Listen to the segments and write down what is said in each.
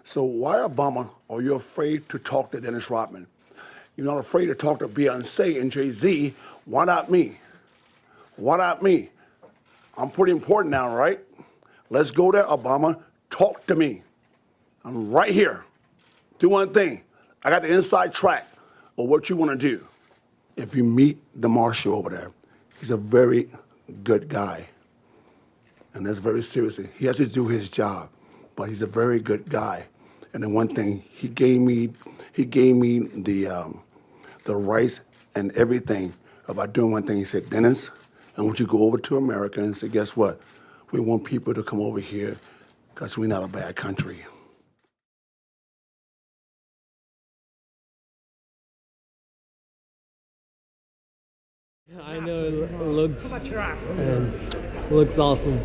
So why, Obama, are you afraid to talk to Dennis Rodman? You're not afraid to talk to Beyonce and Jay-Z. Why not me? Why not me? I'm pretty important now, right? Let's go there, Obama. Talk to me. I'm right here. Do one thing. I got the inside track of what you want to do. If you meet the marshal over there, he's a very good guy. And that's very seriously. He has to do his job, but he's a very good guy. And then one thing, he gave me the rights and everything about doing one thing. He said, Dennis, I want you to go over to America and say, guess what? We want people to come over here because we're not a bad country. I know it looks awesome.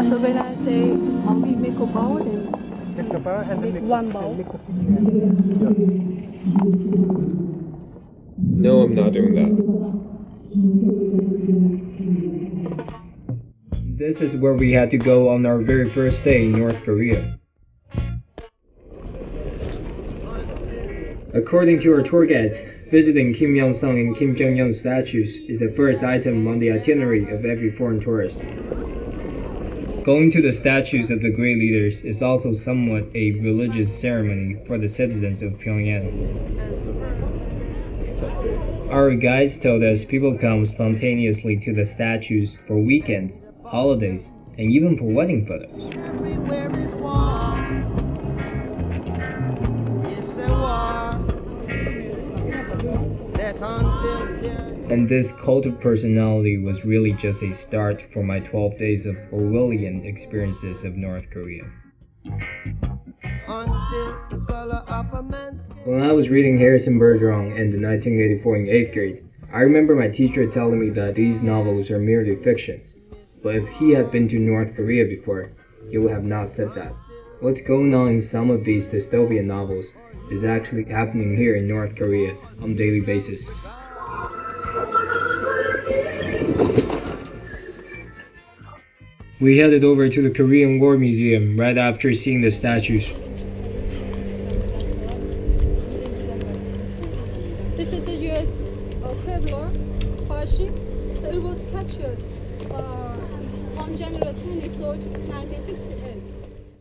So when I say we make a bowl and make one bowl. No, I'm not doing that. This is where we had to go on our very first day in North Korea. According to our tour guides, visiting Kim Il-sung and Kim Jong-un statues is the first item on the itinerary of every foreign tourist. Going to the statues of the great leaders is also somewhat a religious ceremony for the citizens of Pyongyang. Our guides told us people come spontaneously to the statues for weekends, holidays, and even for wedding photos. And this cult of personality was really just a start for my 12 days of Orwellian experiences of North Korea. When I was reading Harrison Bergeron and the 1984 in 8th grade, I remember my teacher telling me that these novels are merely fictions. But if he had been to North Korea before, he would have not said that. What's going on in some of these dystopian novels is actually happening here in North Korea on a daily basis. We headed over to the Korean War Museum right after seeing the statues. This is a U.S. Traveler spaceship. So it was captured on January 23rd, 1968.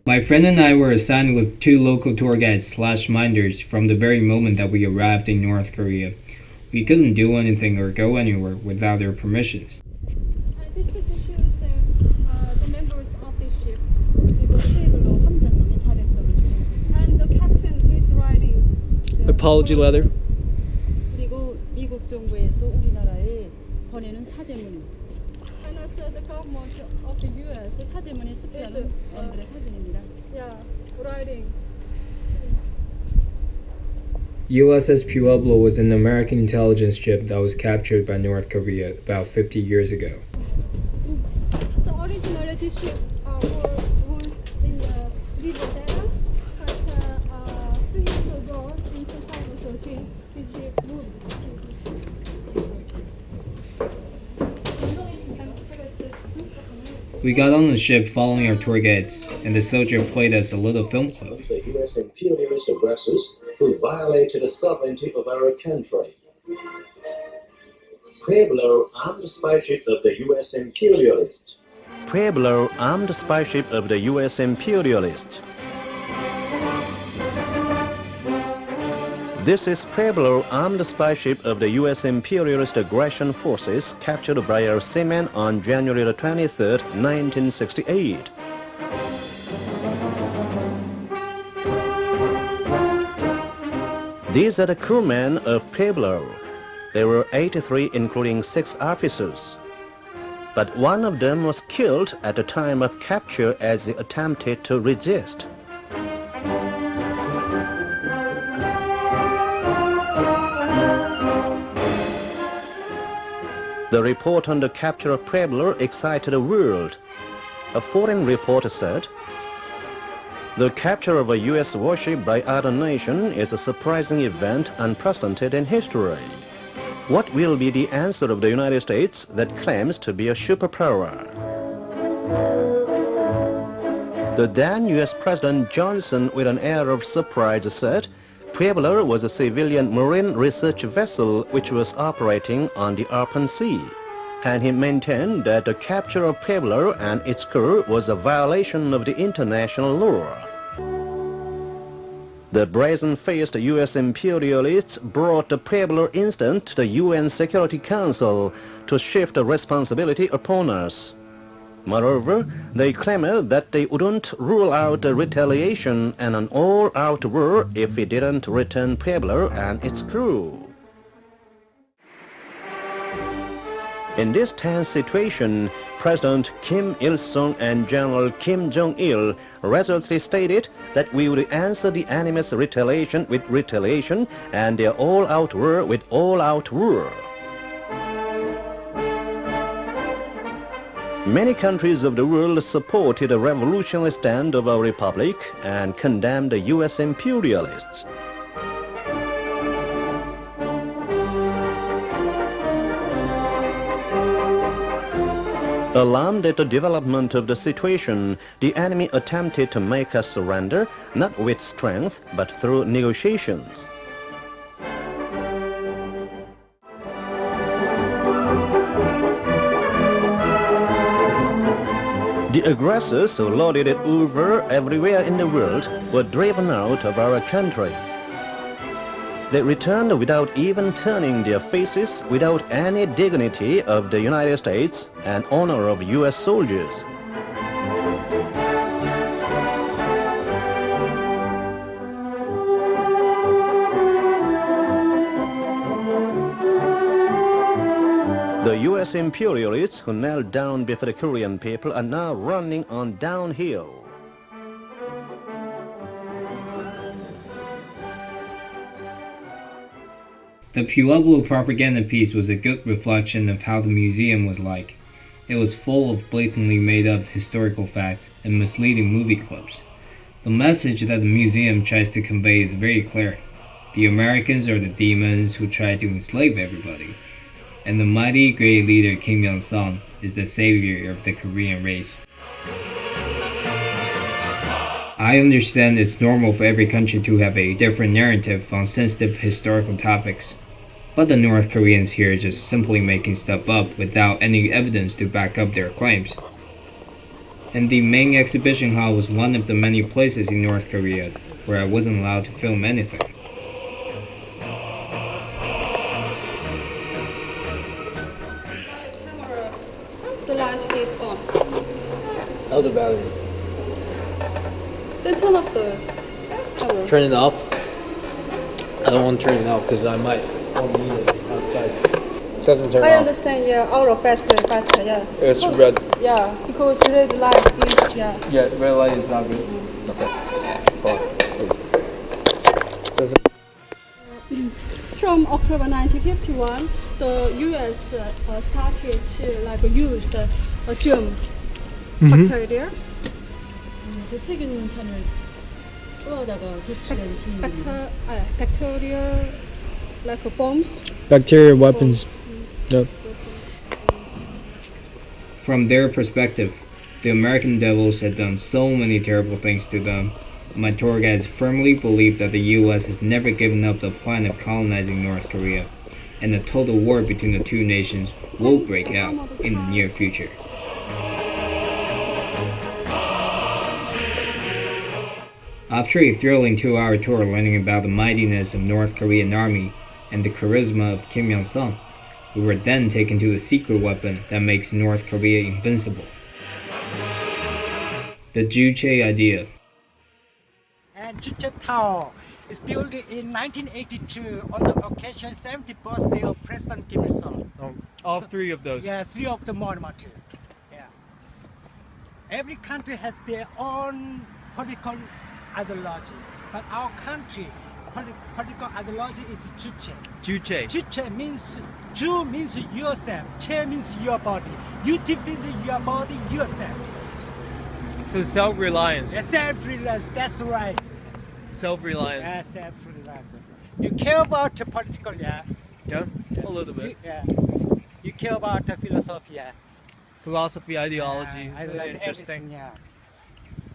My friend and I were assigned with 2 local tour guides/minders from the very moment that we arrived in North Korea. We couldn't do anything or go anywhere without their permissions. This picture shows the members of the ship. And the captain is riding the Apology letter. 그리고 미국 정부에서 우리나라에 보내는 사제문. And also the government of the U.S. 그 사제문에 숲이라는 원들의 사진입니다. Yeah, riding. USS Pueblo was an American intelligence ship that was captured by North Korea about 50 years ago. So originally this ship was in the river Delta, but 2 years ago in 2013 this ship moved. We got on the ship following our tour guides, and the soldier played us a little film clip. The U.S. imperialist aggressors who violated the sovereignty of our country. Pueblo armed spaceship of the U.S. imperialists. Pueblo armed spaceship of the U.S. imperialists. This is Pueblo armed spaceship of the U.S. imperialist aggression forces captured by our seamen on January the 23rd, 1968. These are the crewmen of Pueblo. There were 83, including 6 officers. But one of them was killed at the time of capture as he attempted to resist. The report on the capture of Pueblo excited the world. A foreign reporter said, "The capture of a U.S. warship by other nation is a surprising event unprecedented in history. What will be the answer of the United States that claims to be a superpower?" The then U.S. President Johnson, with an air of surprise, said, Pueblo was a civilian marine research vessel which was operating on the open sea, and he maintained that the capture of Pueblo and its crew was a violation of the international law. The brazen-faced U.S. imperialists brought the Pueblo incident to the UN Security Council to shift the responsibility upon us. Moreover, they claimed that they wouldn't rule out a retaliation and an all-out war if we didn't return Pueblo and its crew. In this tense situation, President Kim Il-sung and General Kim Jong-il resolutely stated that we would answer the enemy's retaliation with retaliation and their all-out war with all-out war. Many countries of the world supported the revolutionary stand of our republic and condemned the U.S. imperialists. Alarmed at the development of the situation, the enemy attempted to make us surrender, not with strength, but through negotiations. The aggressors who lorded it over everywhere in the world were driven out of our country. They returned without even turning their faces, without any dignity of the United States and honor of U.S. soldiers. The U.S. imperialists who knelt down before the Korean people are now running on downhill. The Pueblo propaganda piece was a good reflection of how the museum was like. It was full of blatantly made-up historical facts and misleading movie clips. The message that the museum tries to convey is very clear. The Americans are the demons who try to enslave everybody, and the mighty great leader Kim Il-sung is the savior of the Korean race. I understand it's normal for every country to have a different narrative on sensitive historical topics, but the North Koreans here are just simply making stuff up without any evidence to back up their claims. And the main exhibition hall was one of the many places in North Korea where I wasn't allowed to film anything. The light is on. Oh, the battery. Then turn off the camera. Turn it off. I don't want to turn it off because I might need it outside. It doesn't turn I off. understand, yeah, our battery, yeah. It's Because- red. Yeah, because red light is, yeah. Yeah, red light is not good. Okay. Pause. Doesn't. From October 1951, the U.S. Started to use the germ bacteria. 그래서 세균탄을 쏘다가 도취된 기인입니다. Bacteria like bombs. Bacteria weapons. Yep. From their perspective, The American devils had done so many terrible things to them. My tour guides firmly believe that the US has never given up the plan of colonizing North Korea, and a total war between the two nations will break out in the near future. After a thrilling 2-hour tour learning about the mightiness of North Korean army and the charisma of Kim Il-sung, we were then taken to the secret weapon that makes North Korea invincible. The Juche idea. And Juche Tower is built in 1982 on the occasion 70th birthday of President Kim Il-sung. All three of those. Yeah, three of the monuments. Yeah. Every country has their own political ideology, but our country political ideology is Juche. Juche. Juche means Ju means yourself, Che means your body. You defend your body yourself. So self-reliance. Yeah, self-reliance. That's right. Self-reliance. Yeah, self-reliance. You care about the political, yeah. Yeah, a little bit. You care about the philosophy, yeah. Philosophy, ideology. I Very like interesting. everything, yeah.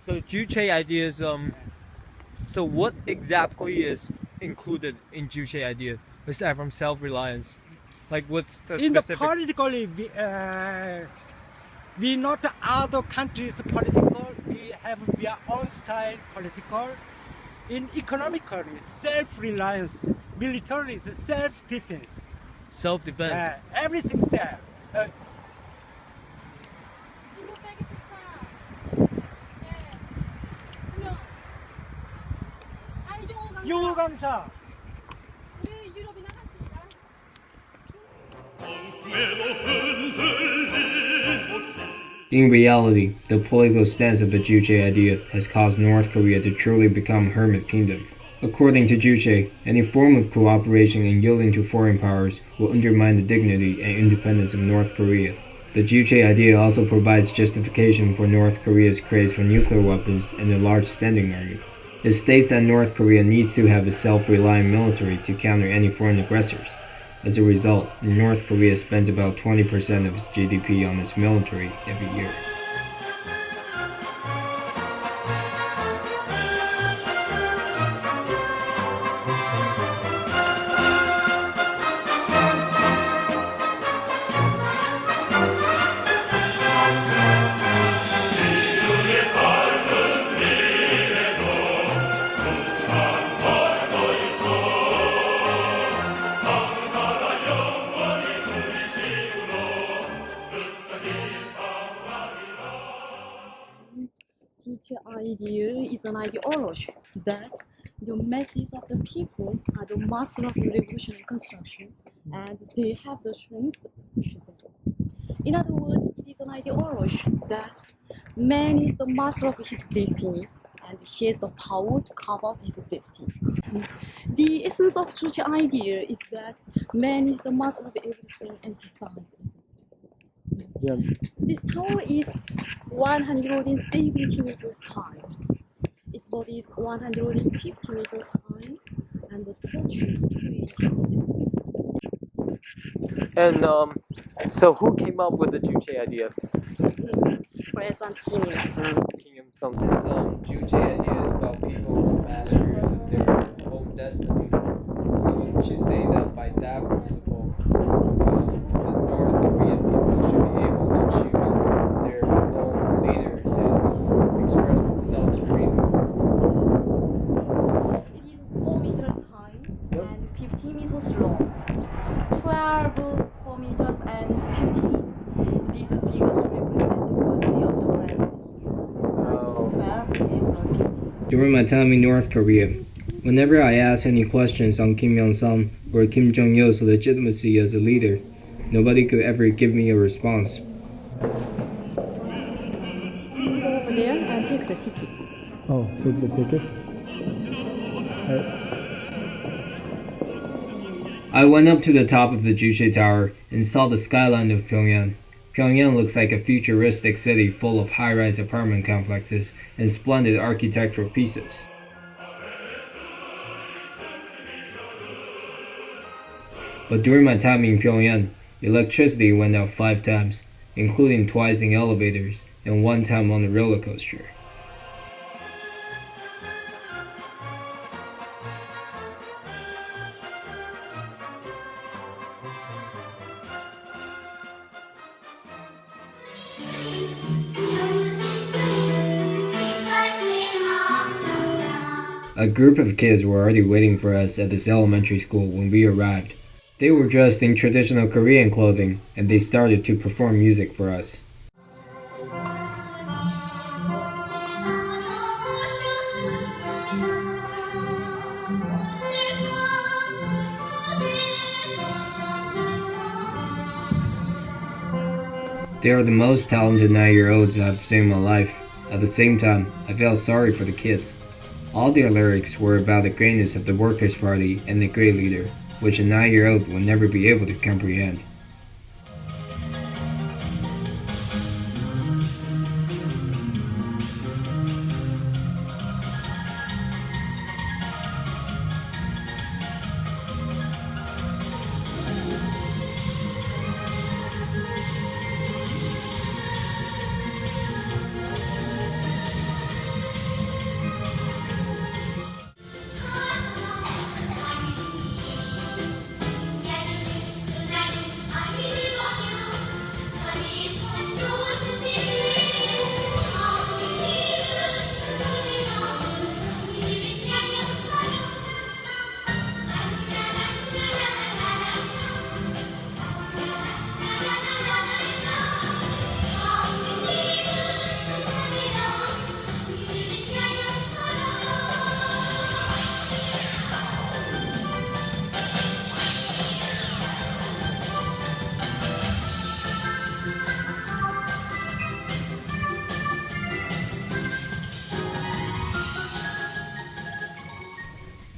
So Juche ideas. So what exactly is included in Juche idea aside from self-reliance? Like what's the In the specific? politically, we not the other countries political. We have our own style political. In economically, self-reliance. Military is self-defense. Self-defense. Everything self. 신고 빼기 싫다. 예. 그러면 영어 강사. 우리 유럽이나 갔습니다. In reality, the political stance of the Juche idea has caused North Korea to truly become a hermit kingdom. According to Juche, any form of cooperation and yielding to foreign powers will undermine the dignity and independence of North Korea. The Juche idea also provides justification for North Korea's craze for nuclear weapons and a large standing army. It states that North Korea needs to have a self-reliant military to counter any foreign aggressors. As a result, North Korea spends about 20% of its GDP on its military every year. Juche ideal is an ideology that the masses of the people are the master of the revolution and construction, and they have the strength to push them. In other words, it is an ideology that man is the master of his destiny, and he has the power to carve out his destiny. The essence of Juche ideal is that man is the master of everything and decides. Yeah. This tower is 170 meters high. Its body is 150 meters high, and the torch is 20 meters. And so who came up with the Juche idea? President Kim Il-sung. Kim Il-sung. Since Juche idea is about people who masters of their own destiny, so wouldn't you say that by that principle, the North Korean people should be able to choose their own leaders and express themselves freely? It is 4 meters high and 15 meters long. 12, 4 meters and 15. These figures represent the birthday of the President Kim Il-sung. 12 and 15. During my time in North Korea, whenever I asked any questions on Kim Il-sung or Kim Jong-il's legitimacy as a leader, nobody could ever give me a response. Let's go over there and take the tickets. Oh, take the tickets? I went up to the top of the Juche Tower and saw the skyline of Pyongyang. Pyongyang looks like a futuristic city full of high-rise apartment complexes and splendid architectural pieces. But during my time in Pyongyang, electricity went out 5 times, including twice in elevators, and one time on a roller coaster. A group of kids were already waiting for us at this elementary school when we arrived. They were dressed in traditional Korean clothing, and they started to perform music for us. They are the most talented 9-year-olds I've seen in my life. At the same time, I felt sorry for the kids. All their lyrics were about the greatness of the Workers' Party and the great leader, which a 9-year-old would never be able to comprehend.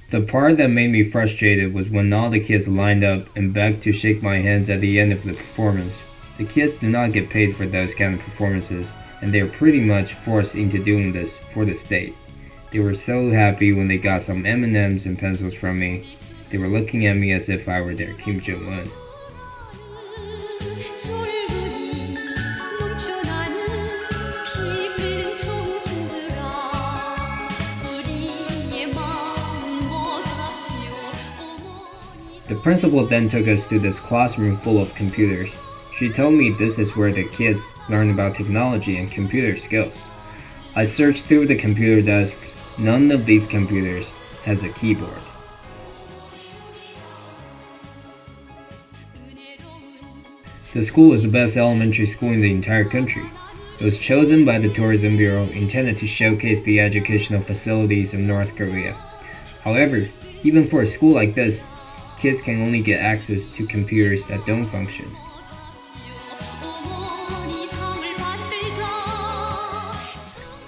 The part that made me frustrated was when all the kids lined up and begged to shake my hands at the end of the performance. The kids do not get paid for those kind of performances, and they are pretty much forced into doing this for the state. They were so happy when they got some M&Ms and pencils from me. They were looking at me as if I were their Kim Jong-un. The principal then took us to this classroom full of computers. She told me this is where the kids learn about technology and computer skills. I searched through the computer desk. None of these computers has a keyboard. The school is the best elementary school in the entire country. It was chosen by the Tourism Bureau intended to showcase the educational facilities of North Korea. However, even for a school like this, kids can only get access to computers that don't function.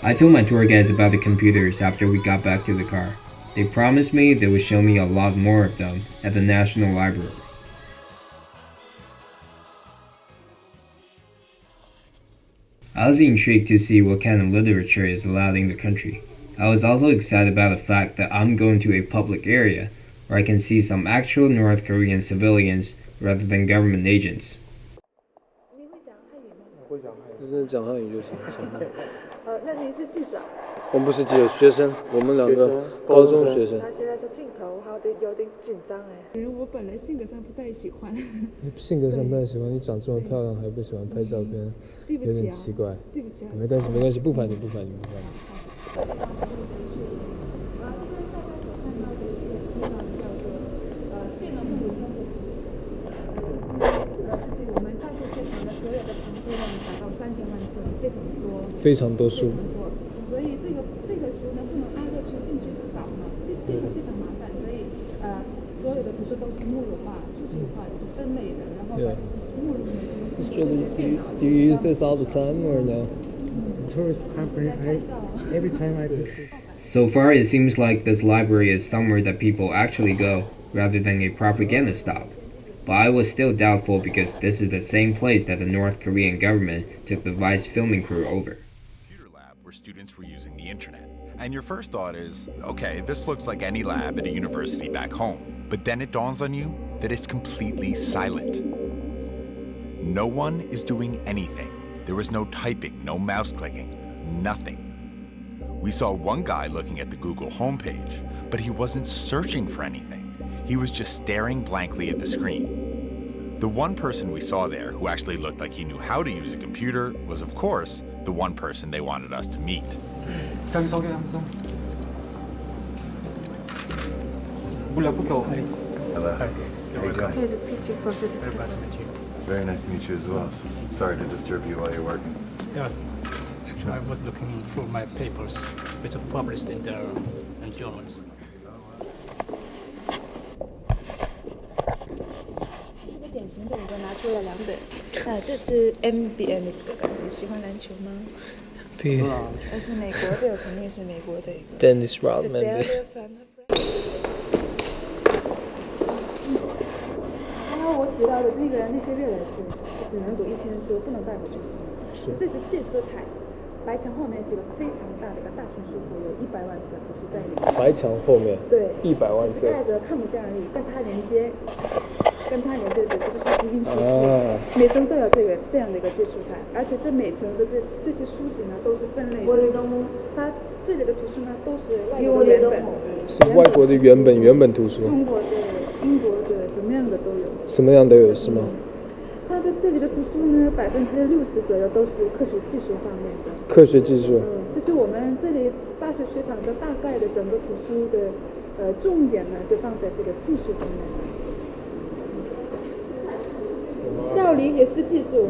I told my tour guides about the computers after we got back to the car. They promised me they would show me a lot more of them at the National Library. I was intrigued to see what kind of literature is allowed in the country. I was also excited about the fact that I'm going to a public area where I can see some actual North Korean civilians rather than government agents. 讲汉语就行。那您是记者？我们不是记者，学生，我们两个高中学生。他现在是镜头，好的有点紧张哎。我本来性格上不太喜欢。性格上不太喜欢，你长这么漂亮还不喜欢拍照片，有点奇怪。对不起啊。没关系，没关系，不排你，不排你，不排你。就是大家所看到的这个地方叫做电脑目录搜索就是我们大数剧场的所有的藏书量达到3000万册，非常多，非常多书。所以这个书呢不能挨个去进去找嘛，非常麻烦，所以所有的图书都是目录化、数据化，就是分类的，然后把这些目录呢就是这些电脑。Do you use this all the time or no? Tourist company, every time I visit. So far, it seems like this library is somewhere that people actually go, rather than a propaganda stop. But I was still doubtful because this is the same place that the North Korean government took the Vice filming crew over. Computer lab where students were using the internet. And your first thought is, okay, this looks like any lab at a university back home. But then it dawns on you that it's completely silent. No one is doing anything. There was no typing, no mouse clicking, nothing. We saw one guy looking at the Google homepage, but he wasn't searching for anything. He was just staring blankly at the screen. The one person we saw there who actually looked like he knew how to use a computer was, of course, the one person they wanted us to meet. Hello. Hi. How are you doing? Pleasure to meet you for Very nice to meet you as well. Sorry to disturb you while you're working. Yes. Actually, I was looking through my papers, which are published in the journals. 这个典型的，我拿出了2本。这是 NBA 的这个，你喜欢篮球吗？但是美国的肯定是美国的一个。Dennis Rodman 的。刚刚我提到的那些阅览室，只能读1天书，不能带回去使用。这是借书台，白墙后面是一个非常大的一个大型书库，有100万册图书在里面。白墙后面。对。100万册。只是盖着看不见而已，跟它连接的就是它是运输器，每层都有这样的一个借书台，而且这每层的这些书籍呢都是分类的。它这里的图书呢都是外国的原本。是外国的原本图书。中国的、英国的，什么样的都有。什么样都有是吗？它的这里的图书呢，60%左右都是科学技术方面的。科学技术。就是我们这里大学食堂的大概的整个图书的重点呢，就放在这个技术方面上。料理也是技术，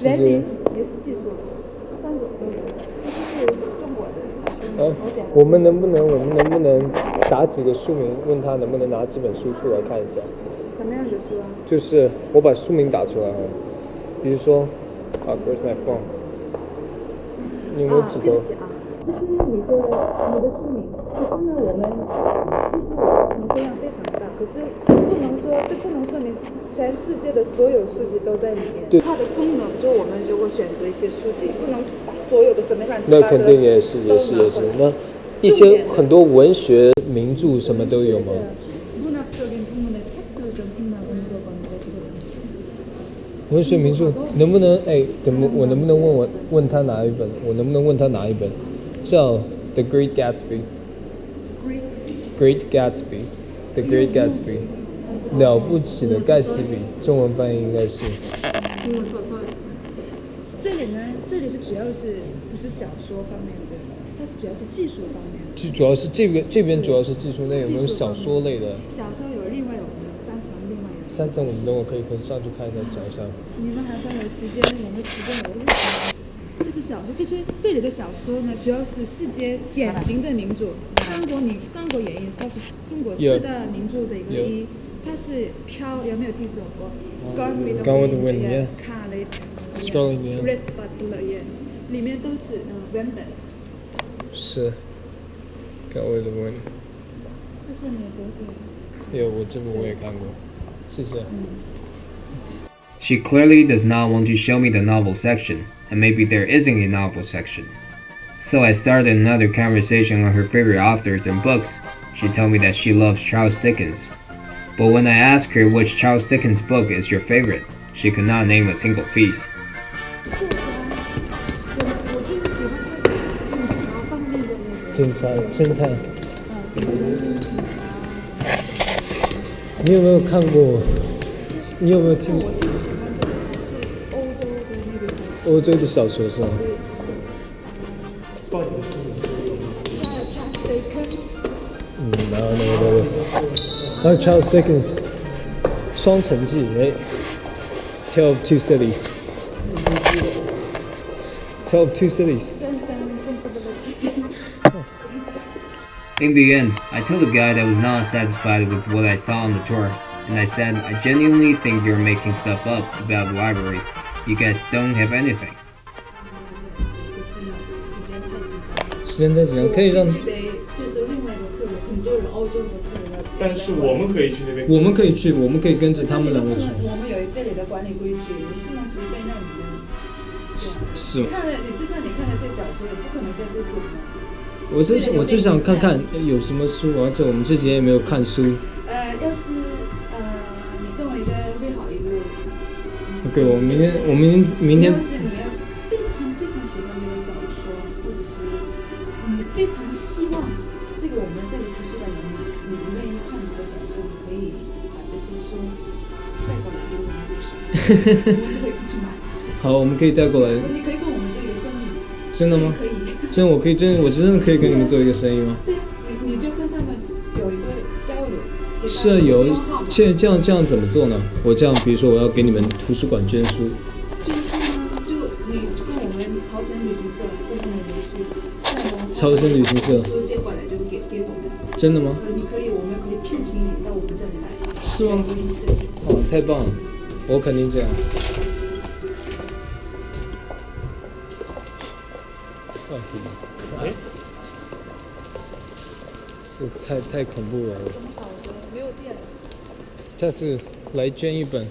人理也是技术，3种都是，这是中国的。我们能不能打几个书名，问他能不能拿几本书出来看一下？什么样的书啊？就是我把书名打出来比如说，Where's my phone？ 你有没有指头？对不起啊，这是你说的你的书名，可是呢，我们可能数量非常大，可是不能说明全世界的所有书籍都在里面。对。它的功能我们就会选择一些书籍，不能把所有的什么乱七八糟的。那肯定也是。那一些很多文学名著什么都有吗？文学名著能不能我能不能问他哪一本？我能不能问他哪一本？叫《The Great Gatsby》。Great Gatsby，The Great Gatsby， 了不起的盖茨比，中文翻译应该是。这里是主要是不是小说方面的，它是主要是技术方面的。主要是这边主要是技术类，有没有小说类的？小说有另外有3层，另外有3层，我们等会可以上去看一下，讲一下。你们还算有时间，我们时间有限。这是小说，就是这里的小说呢，主要是世界典型的名著，《三国演义》，它是中国4大名著的一个它是飘，有没有听说过 ？Gone with the Wind，Scarlet，Red Butler，里面都是文本。是 ，Gone with the Wind。这是美国的。有，我这部我也看过，谢谢。She clearly does not want to show me the novel section, and maybe there isn't a novel section. So I started another conversation on her favorite authors and books. She told me that she loves Charles Dickens. But when I asked her which Charles Dickens book is your favorite, she could not name a single piece. 警察、侦探。你有没有看过？你有没有听？我最喜欢的是欧洲的那个小说。欧洲的小说是吗？Charles Dickens。No. Charles Dickens，《双城记》Tale of Two Cities。Tale of Two Cities。In the end, I told the guy that I was not satisfied with what I saw on the tour, and I said, I genuinely think you're making stuff up about the library. You guys don't have anything. 时间太紧张，可以让。这是另外一个客人，很多人欧洲的客人。但是我们可以去那边。我们可以去，我们可以跟着他们两个去。我们有这里的管理规矩，你不能随便让你们。是。看了，就算你看了这小说，也不可能在这里。我就想看看有什么书，而且我们之前也没有看书。要是你跟我一个约好一个。对，我明天你要是你要非常非常喜欢这个小说，或者是你非常希望这个我们这个图书馆你不愿意看你的小说，你可以把这些书带过来给我们介绍，我们就会去买。好，我们可以带过来。你可以跟我们这个生意。真的吗？可以。我真的可以跟你们做一个生意吗？对，你就跟他们有一个交流。是啊，这样怎么做呢？我这样，比如说我要给你们图书馆捐书。捐书呢，就你跟我们朝鲜旅行社跟他们联系。朝鲜旅行社。书借过来就给我们。真的吗？你可以，我们可以聘请你到我们这里来。是吗？哦，太棒了，我肯定这样。这太恐怖了。没有电。下次来捐一本，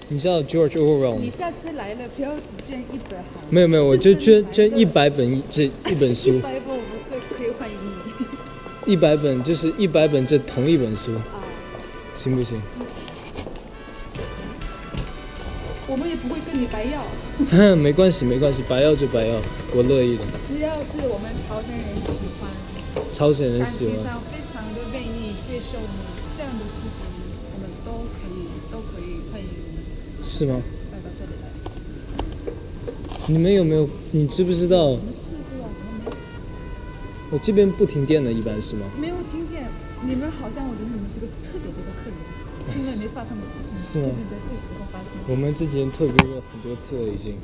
你知道 George Orwell 吗？你下次来了不要只捐一本好。没有，我就捐100本一本书。100本我们可以欢迎你。100本就是100本这同一本书，行不行？我们也不会跟你白要。没关系，白要就白要，我乐意的。只要是我们朝鲜人喜欢，朝鲜人喜欢，感情上非常的愿意接受你这样的书籍，我们都可以欢迎你。是吗？带到这里来。你们有没有？你知不知道？什么事故啊？怎么没有？我这边不停电的，一般是吗？没有停电，你们好像我觉得你们是个特别的客人，从来没发生的事情，是吗？特别在这时候发生。我们之前特别了很多次了，已经。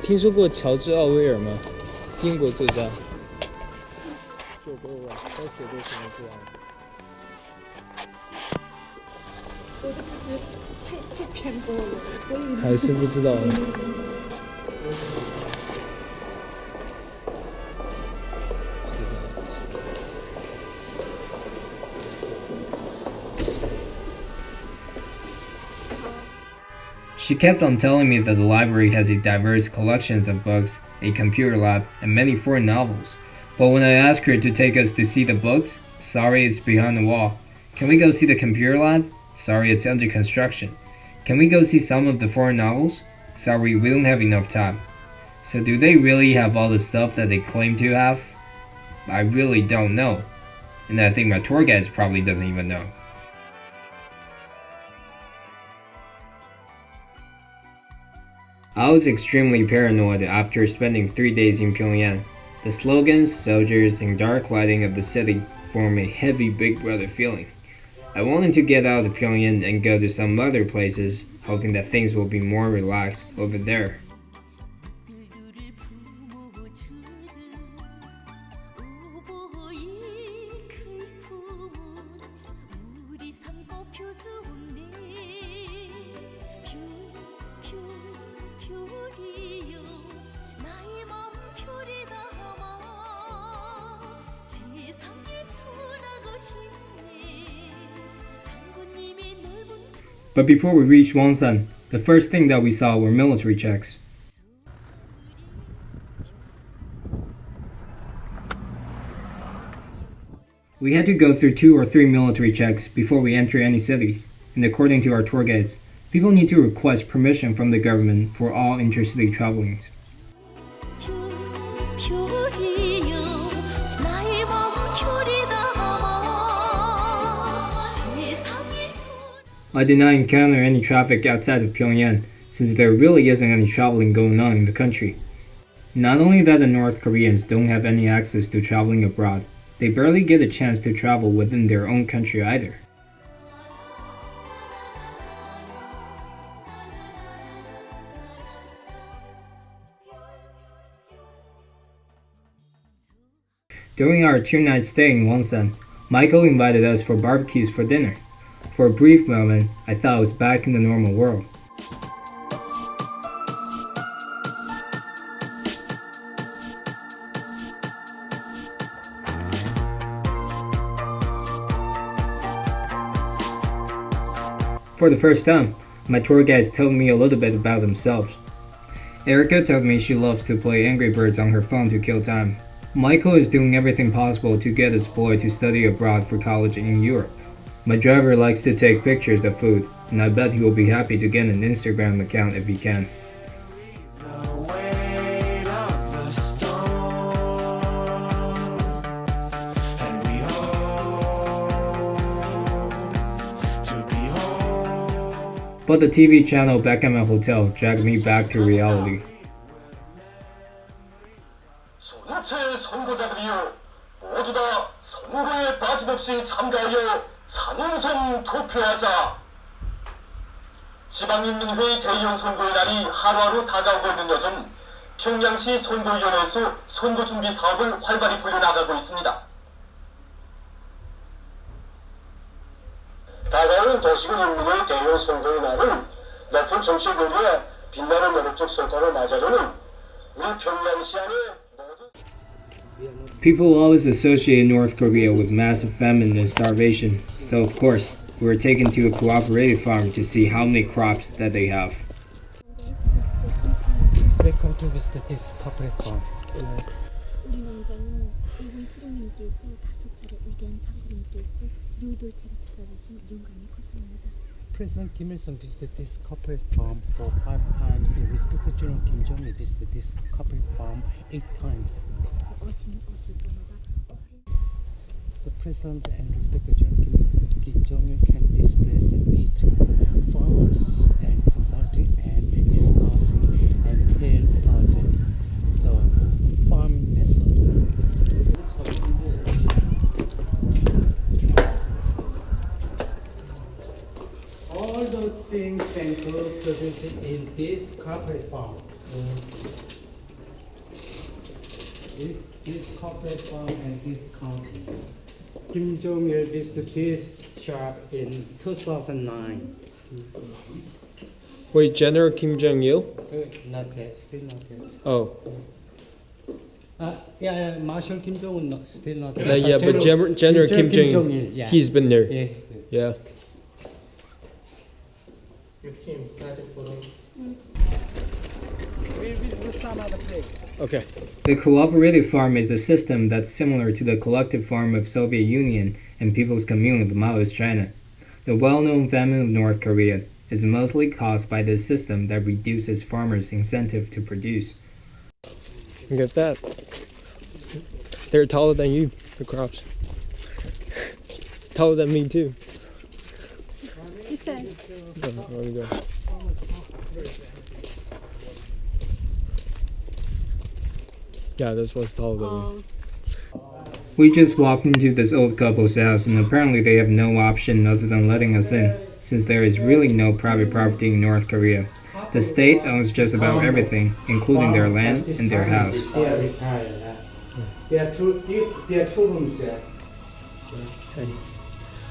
听说过乔治·奥威尔吗？英国作家。这都啊，他写的什么书啊？我的知识太偏多了，所以还是不知道。She kept on telling me that the library has a diverse collections of books, a computer lab, and many foreign novels. But when I asked her to take us to see the books, sorry, it's behind the wall. Can we go see the computer lab? Sorry, it's under construction. Can we go see some of the foreign novels? Sorry, we don't have enough time. So do they really have all the stuff that they claim to have? I really don't know. And I think my tour guide probably doesn't even know. I was extremely paranoid after spending 3 days in Pyongyang. The slogans, soldiers, and dark lighting of the city form a heavy Big Brother feeling. I wanted to get out of Pyongyang and go to some other places, hoping that things will be more relaxed over there. But before we reached Wonsan, the first thing that we saw were military checks. We had to go through 2 or 3 military checks before we enter any cities, and according to our tour guides, people need to request permission from the government for all intercity travelings. I did not encounter any traffic outside of Pyongyang, since there really isn't any traveling going on in the country. Not only that the North Koreans don't have any access to traveling abroad, they barely get a chance to travel within their own country either. During our 2-night stay in Wonsan, Michael invited us for barbecues for dinner. For a brief moment, I thought I was back in the normal world. For the first time, my tour guides told me a little bit about themselves. Erica told me she loves to play Angry Birds on her phone to kill time. Michael is doing everything possible to get his boy to study abroad for college in Europe. My driver likes to take pictures of food, and I bet he will be happy to get an Instagram account if he can. But the TV channel back at my hotel dragged me back to reality. 전체 선거자들이여 모두 다 선거에 빠짐없이 참가하여 찬성 투표하자. 지방인민회의 대의원 선거의 날이 하루하루 다가오고 있는 요즘 평양시 선거위원회에서 선거 준비 사업을 활발히 벌여나가고 있습니다. 다가오는 도시군 인민의 대의원 선거의 날은 높은 정치 교류와 빛나는 노력적 성과를 맞아주는 우리 평양시 안에 People always associate North Korea with massive famine and starvation, so of course, we were taken to a cooperative farm to see how many crops that they have. Welcome to visit this cooperative farm. 우리 농장은 일본 수령님께서 5차례 위대한 장군님께서 요돌차를 찾아주신 용감한 고사입니다. President Kim Il-sung visited this cooperative farm for 5 times. Respected General Kim Jong-un visited this cooperative farm 8 times. The President and respected General Kim Jong-un can display and meet farmers and consulting and discussing and tell about the farming method. All those things and groups presented in this cooperative farm. This cooperative farm and this county. Kim Jong-il visited this shop in 2009. Wait, General Kim Jong-il? Not yet, still not yet. Oh. Yeah, Marshal Kim Jong-un still not yet. Yeah, but General Kim Jong-il, yeah. he's been there. Yeah. Yeah. With Kim, we'll visit some other place. Okay. The cooperative farm is a system that's similar to the collective farm of Soviet Union and People's Commune of Maoist China. The well-known famine of North Korea is mostly caused by this system that reduces farmers' incentive to produce. Look at that. They're taller than you, the crops. Taller than me too. You stay. Oh, there we go. Yeah, this one's taller than me. We just walked into this old couple's house and apparently they have no option other than letting us in, since there is really no private property in North Korea. The state owns just about everything, including their land and their house. They are retired. There are two rooms there.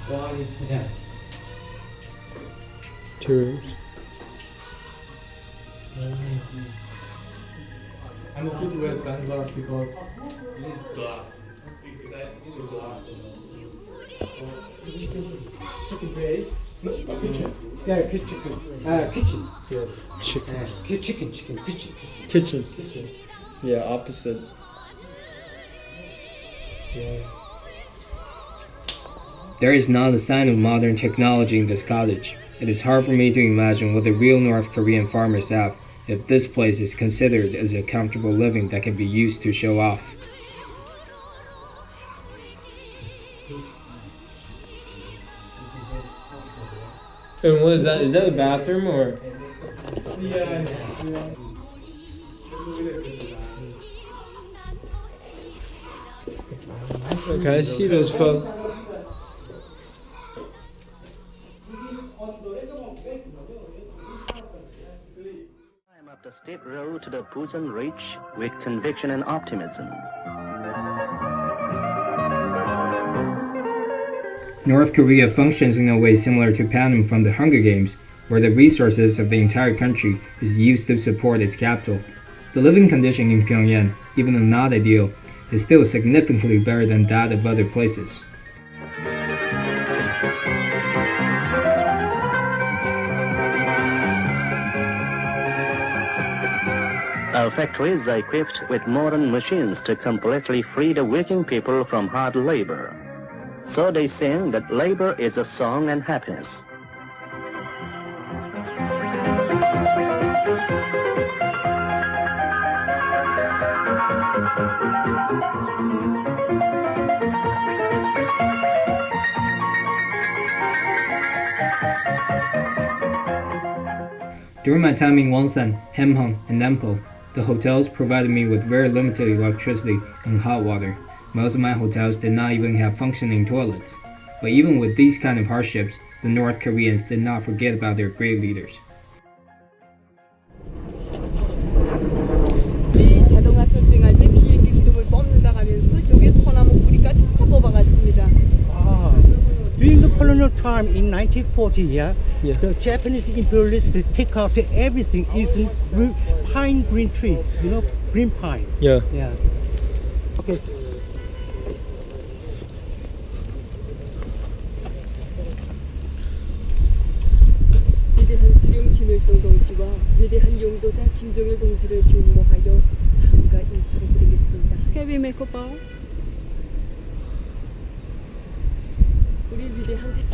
One is there. 2 rooms. I'm good with that glass because this is glass. This is glass. Chicken place. Kitchen. Yeah, kitchen. Kitchen. Chicken. Chicken. Kitchen. Yeah, opposite. Yeah. There is not a sign of modern technology in this cottage. It is hard for me to imagine what the real North Korean farmers have if this place is considered as a comfortable living that can be used to show off. And what is that? Is that a bathroom or? Yeah. Okay, I see those folks. I'm up the state road to the Pusan Ridge with conviction and optimism. North Korea functions in a way similar to Panem from the Hunger Games, where the resources of the entire country is used to support its capital. The living condition in Pyongyang, even though not ideal, is still significantly better than that of other places. Our factories are equipped with modern machines to completely free the working people from hard labor. So they sing that labor is a song and happiness. During my time in Wonsan, Hemhong, and Nampo, the hotels provided me with very limited electricity and hot water. Most of my hotels did not even have functioning toilets. But even with these kind of hardships, the North Koreans did not forget about their great leaders. 자동차 전쟁할 때 비행기 기름을 뽑는다 하면서 여기 소나무 뿌리까지 다 뽑아갔습니다. During the colonial time in 1940, the Japanese imperialists take out everything is pine green trees, you know, green pine. Yeah. Okay. 위대한 수령 김일성 동지와 위대한 용도자 김정일 동지를 경모하여 삼가 인사를 드리겠습니다. Can we make a bow?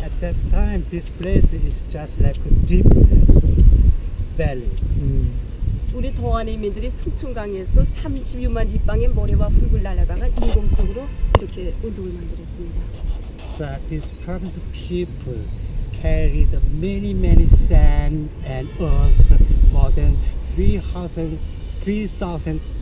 At that time, this place is just like a deep valley. 우리 동안의민들이 승천강에서 36만 립방의 모래와 흙을 날아다가 인공적으로 이렇게 운동을 만들었습니다. So these purpose people carried many sand and earth, more than 3,000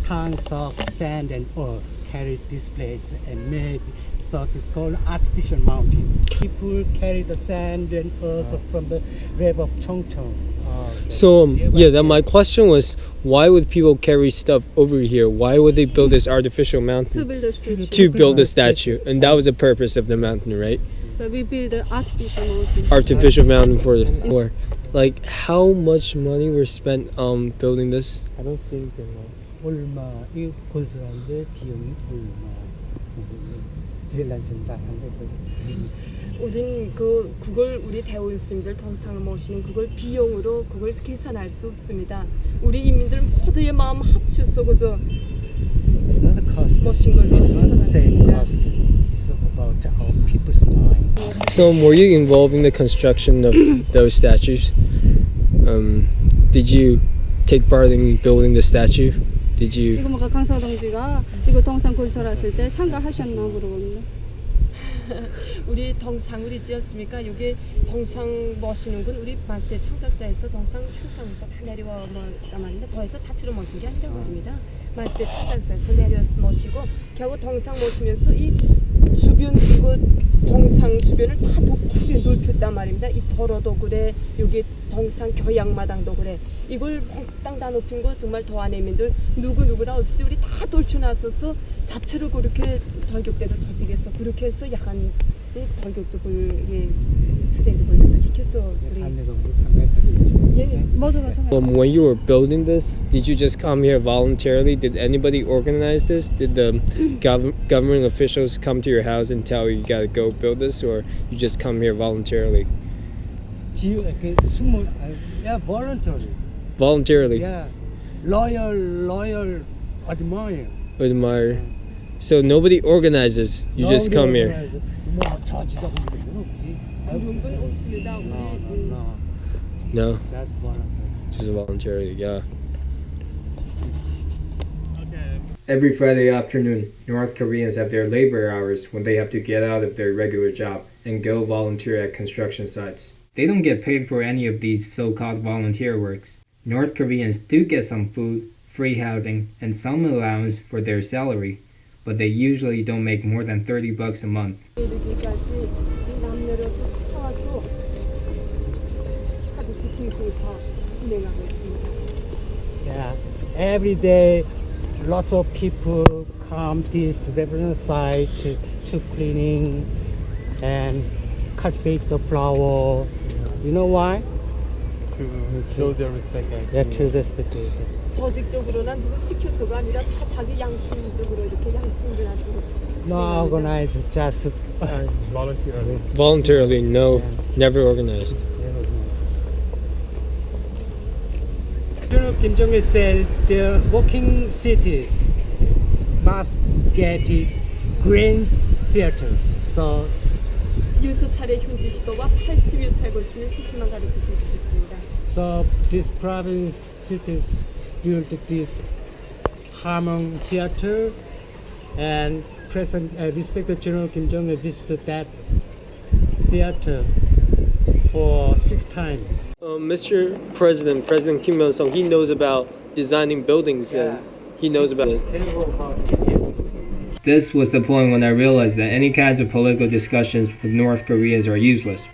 tons of sand and earth carried this place and made. So it's called artificial mountain. People carry the sand and earth from the river of Chongcheng. So my question was, why would people carry stuff over here? Why would they build this artificial mountain? To build a statue. To build a statue, and that was the purpose of the mountain, right? So we build an artificial mountain. Artificial mountain for like how much money was spent building this? I don't think 얼마 이 건설하는데 비용이 얼마 우린 그걸 우리 대원수님들 동상을 모시는 그걸 비용으로 그걸 계산할 수 없습니다. 우리 인민들 모두의 마음 합쳐서 그저 모신 걸로 생각합니다. It's about our people's mind. So were you involved in the construction of those statues? Did you take part in building the statue? Did you? 이거 뭐가 강서 동지가 이거 동상 건설하실 때 참가하셨나 물어봅니다. 우리 동상을 지었습니까? 여기 동상 모시는 건 우리 마스대 창작사에서 동상 형상에서 다 내려와 말인데 더해서 자체로 모신 게 아니라고 합니다. 마스대 창작사에서 내려서 모시고 겨우 동상 모시면서 이 주변 그거 동상 주변을 다 크게 넓혔단 말입니다. 이 도로도 그래, 여기 동상 교양마당도 그래. 이걸 몽땅 다 높인 거 정말 도안의민들 누구나 없이 우리 다 돌쳐나서서 자체로 그렇게 돌격대도 조직해서 그렇게 해서 약간 돌격도 투쟁도 걸려서 이렇게 해서 우리 모두가 참가. When you were building this, did you just come here voluntarily? Did anybody organize this? Did the government officials come to your house and tell you gotta go build this, or you just come here voluntarily? Voluntarily. Voluntarily. Yeah, loyal admire. So nobody organizes. You just come here. No. Just voluntarily. Yeah. Every Friday afternoon, North Koreans have their labor hours when they have to get out of their regular job and go volunteer at construction sites. They don't get paid for any of these so-called volunteer works. North Koreans do get some food, free housing, and some allowance for their salary, but they usually don't make more than $30 a month. Yeah, every day lots of people come to this reverend site to cleaning and cultivate the flower. You know why? To show their respect. Yeah, to respect it. 조직적으로나 누구 시켜서가 아니라 다 자기 양심적으로 이렇게 양심을 가지고. No organized, just voluntarily. Voluntarily, no, never organized. General Kim Jong-il said the working cities must get a green theater. So 유소차례 현지 지도와 80여차에 걸치는 세심만 가르치시면 좋겠습니다. So this province cities built this Harmon Theater, and respected General Kim Jong-un visited that theater for 6 times. Mr. President, President Kim Il-sung, he knows about designing buildings and he knows about it. This was the point when I realized that any kinds of political discussions with North Koreans are useless.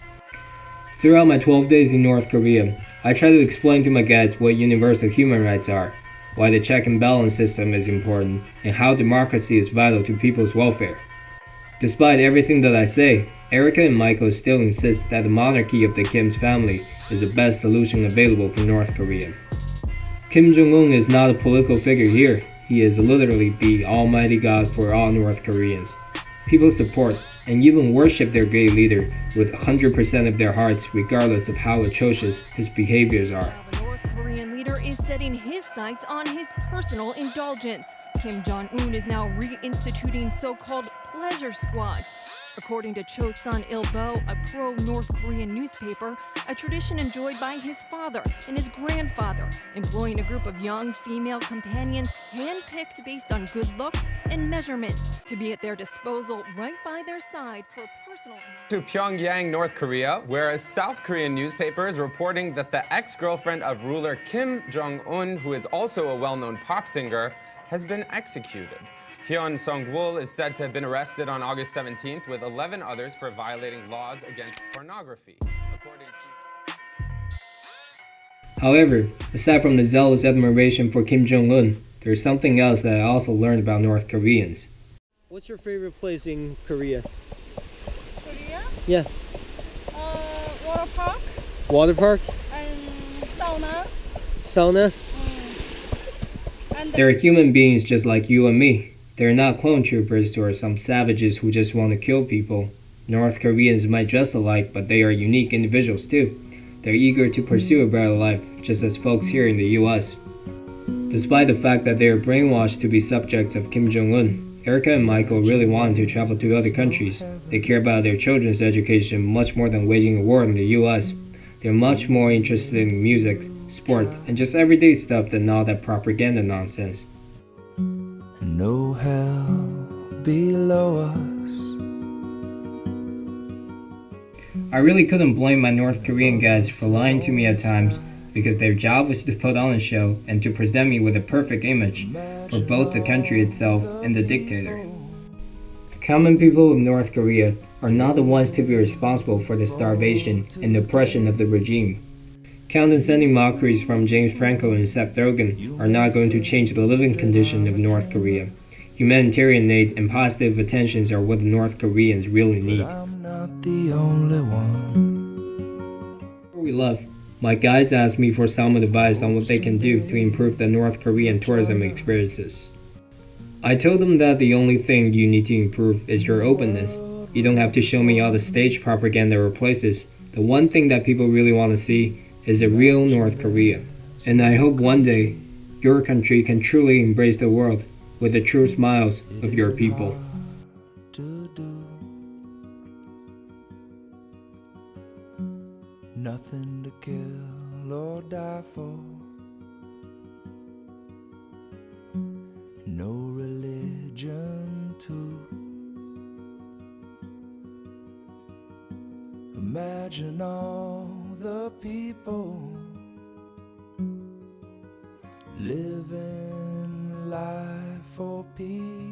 Throughout my 12 days in North Korea, I tried to explain to my guides what universal human rights are, why the check and balance system is important, and how democracy is vital to people's welfare. Despite everything that I say, Erica and Michael still insist that the monarchy of the Kim's family is the best solution available for North Korea. Kim Jong-un is not a political figure here. He is literally the almighty God for all North Koreans. People support and even worship their great leader with 100% of their hearts, regardless of how atrocious his behaviors are. The North Korean leader is setting his sights on his personal indulgence. Kim Jong-un is now reinstituting so-called pleasure squads. According to Chosun Ilbo, a pro-North Korean newspaper, a tradition enjoyed by his father and his grandfather, employing a group of young female companions handpicked based on good looks and measurements to be at their disposal right by their side for personal... To Pyongyang, North Korea, where a South Korean newspaper is reporting that the ex-girlfriend of ruler Kim Jong-un, who is also a well-known pop singer, has been executed. Hyun Sung-woo is said to have been arrested on August 17th with 11 others for violating laws against pornography. According to... However, aside from the zealous admiration for Kim Jong-un, there's something else that I also learned about North Koreans. What's your favorite place in Korea? Korea? Yeah. Water park Water park? and sauna. Sauna? And They're human beings just like you and me. They're not clone troopers or some savages who just want to kill people. North Koreans might dress alike, but they are unique individuals too. They're eager to pursue a better life, just as folks here in the US. Despite the fact that they are brainwashed to be subjects of Kim Jong-un, Erica and Michael really wanted to travel to other countries. They care about their children's education much more than waging a war in the US. They're much more interested in music, sports, and just everyday stuff than all that propaganda nonsense. No hell below us. I really couldn't blame my North Korean guides for lying to me at times, because their job was to put on a show and to present me with a perfect image for both the country itself and the dictator. The common people of North Korea are not the ones to be responsible for the starvation and oppression of the regime. Condescending mockeries from James Franco and Seth Rogen are not going to change the living condition of North Korea. Humanitarian aid and positive attentions are what the North Koreans really need. I'm not the only one. Before we left, my guides asked me for some advice on what they can do to improve the North Korean tourism experiences. I told them that the only thing you need to improve is your openness. You don't have to show me all the stage propaganda or places. The one thing that people really want to see is a real North Korea. And I hope one day your country can truly embrace the world with the true smiles of your people. Nothing to kill or die for. No religion too. Imagine all the people living life for peace.